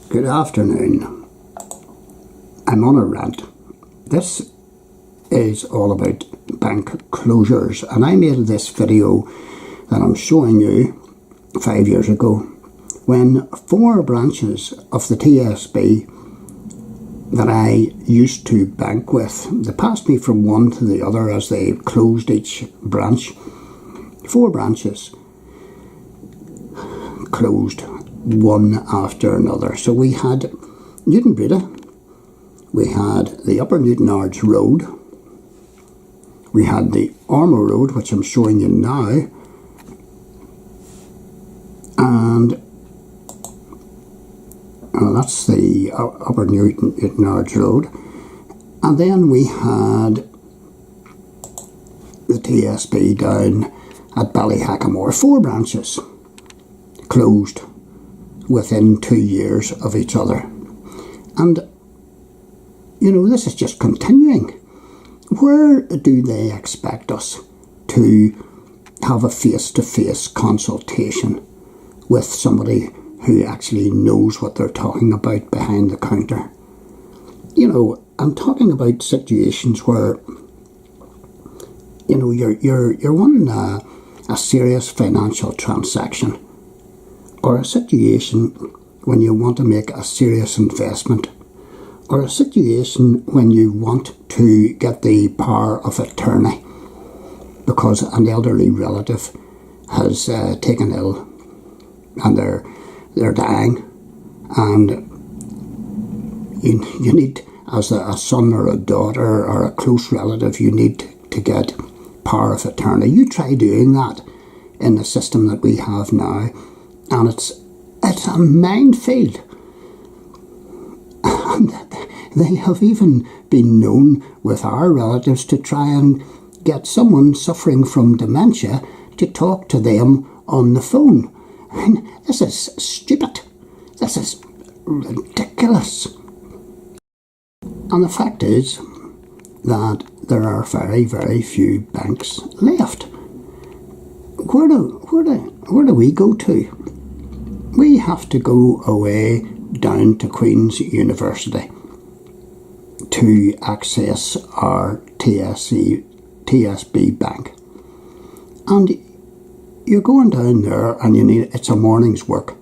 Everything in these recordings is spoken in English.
Good afternoon. I'm on a rant. This is all about bank closures, and I made this video that I'm showing you 5 years ago when 4 branches of the TSB that I used to bank with, they passed me from one to the other as they closed each branch. 4 branches closed one after another. So we had Newton Breda, we had the Upper Newton Ards Road, we had the Ormo Road, which I'm showing you now, and that's the Upper Newton Ards Road. And then we had the TSB down at Ballyhackamore. 4 branches closed within 2 years of each other. And, you know, this is just continuing. Where do they expect us to have a face-to-face consultation with somebody who actually knows what they're talking about behind the counter? You know, I'm talking about situations where, you know, you're wanting a serious financial transaction, or a situation when you want to make a serious investment, or a situation when you want to get the power of attorney because an elderly relative has taken ill and they're dying, and you need, as a son or a daughter or a close relative, you need to get power of attorney. You try doing that in the system that we have now, and it's a minefield. And they have even been known with our relatives to try and get someone suffering from dementia to talk to them on the phone. I mean, this is stupid. This is ridiculous. And the fact is that there are very, very few banks left. Where do we go to? We have to go away down to Queen's University to access our TSB bank. And you're going down there and it's a morning's work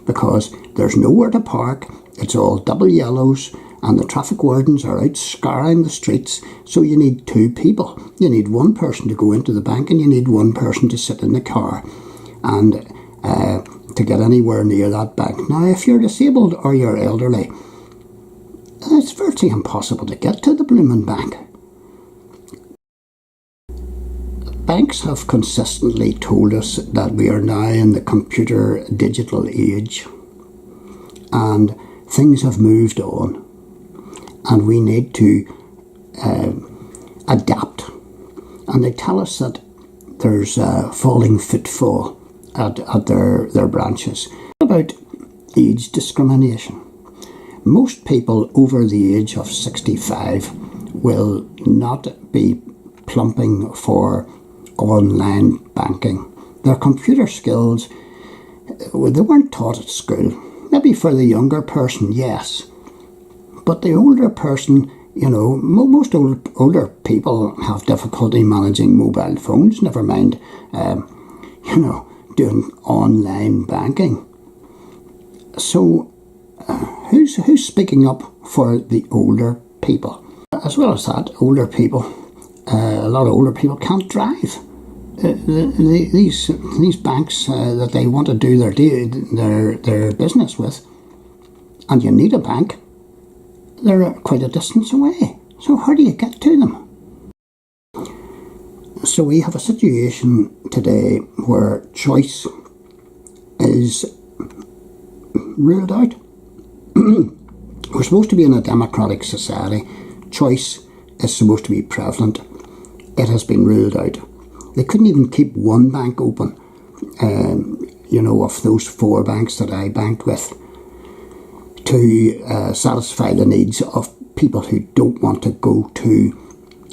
because there's nowhere to park, it's all double yellows, and the traffic wardens are out scouring the streets, so you need 2 people. You need one person to go into the bank and you need one person to sit in the car and to get anywhere near that bank. Now, if you're disabled or you're elderly, it's virtually impossible to get to the blooming bank. Banks have consistently told us that we are now in the computer digital age and things have moved on and we need to adapt. And they tell us that there's a falling footfall at their branches. About age discrimination. Most people over the age of 65 will not be plumping for online banking. Their computer skills, they weren't taught at school. Maybe for the younger person, yes. But the older person, you know, most older people have difficulty managing mobile phones, never mind, you know, doing online banking. So who's speaking up for the older people? As well as that, older people, a lot of older people can't drive. These banks that they want to do their business with, and you need a bank, they're quite a distance away. So how do you get to them? So we have a situation today where choice is ruled out. We're supposed to be in a democratic society. Choice is supposed to be prevalent. It has been ruled out. They couldn't even keep one bank open, you know, of those 4 banks that I banked with, to satisfy the needs of people who don't want to go to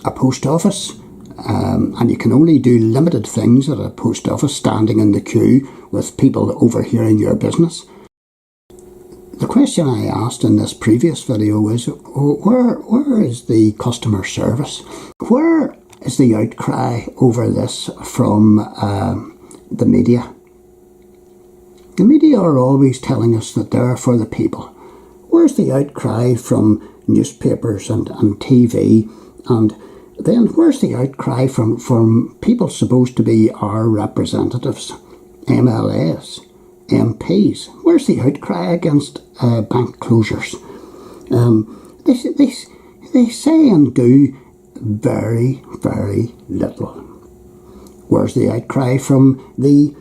a post office. And you can only do limited things at a post office, standing in the queue with people overhearing your business. The question I asked in this previous video is, where is the customer service? Where is the outcry over this from the media? The media are always telling us that they're for the people. Where's the outcry from newspapers and TV? And then where's the outcry from people supposed to be our representatives, MLAs, MPs? Where's the outcry against bank closures? They say and do very, very little. Where's the outcry from the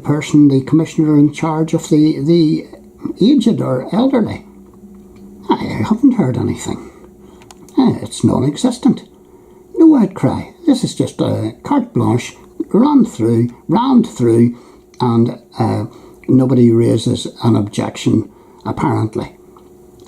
person, the commissioner in charge of the aged or elderly? I haven't heard anything. It's non-existent. No outcry. This is just a carte blanche, round through, and nobody raises an objection, apparently.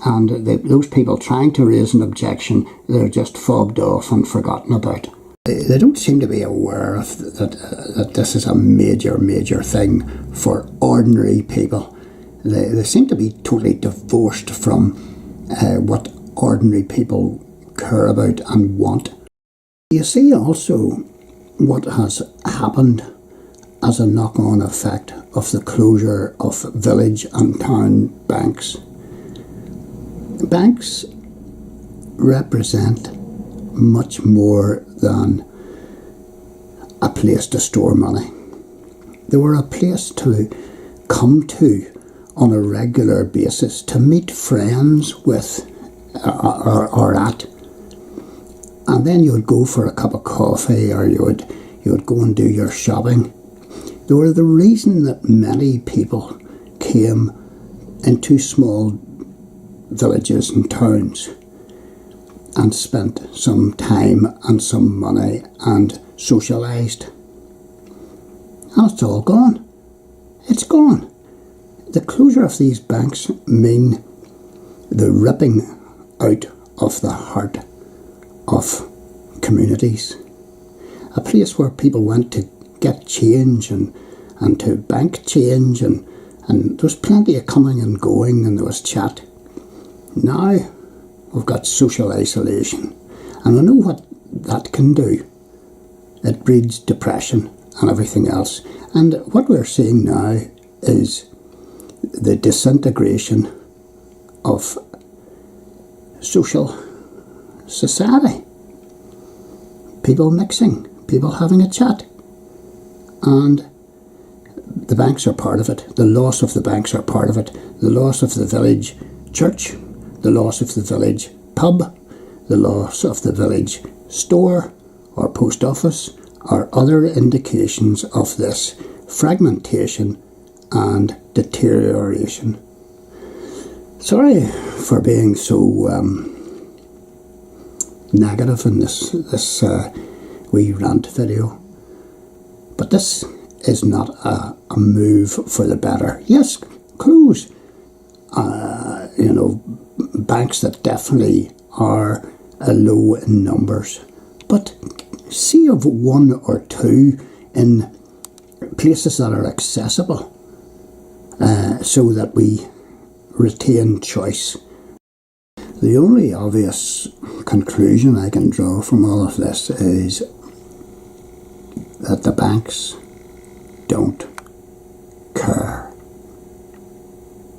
And those people trying to raise an objection, they're just fobbed off and forgotten about. They don't seem to be aware of that this is a major thing for ordinary people. They seem to be totally divorced from what ordinary people care about and want. You see also what has happened as a knock-on effect of the closure of village and town banks. Banks represent much more than a place to store money. They were a place to come to on a regular basis, to meet friends with or at. And then you would go for a cup of coffee, or you would go and do your shopping. They were the reason that many people came into small villages and towns and spent some time and some money and socialised. And it's all gone. It's gone. The closure of these banks mean the ripping out of the heart of communities. A place where people went to get change and to bank change, and there was plenty of coming and going, and there was chat. Now we've got social isolation, and I know what that can do. It breeds depression and everything else. And what we're seeing now is the disintegration of social society. People mixing, people having a chat. And the banks are part of it. The loss of the banks are part of it. The loss of the village church, the loss of the village pub, the loss of the village store or post office are other indications of this fragmentation and deterioration. Sorry for being so negative in this wee rant video, but this is not a move for the better. Yes, close banks that definitely are low in numbers, but see of one or two in places that are accessible, so that we retain choice. The only obvious conclusion I can draw from all of this is that the banks don't care.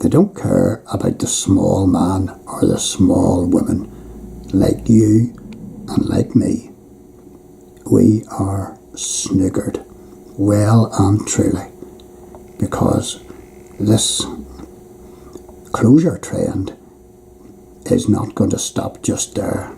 They don't care about the small man or the small woman like you and like me. We are snookered, well and truly, because this closure trend is not going to stop just there.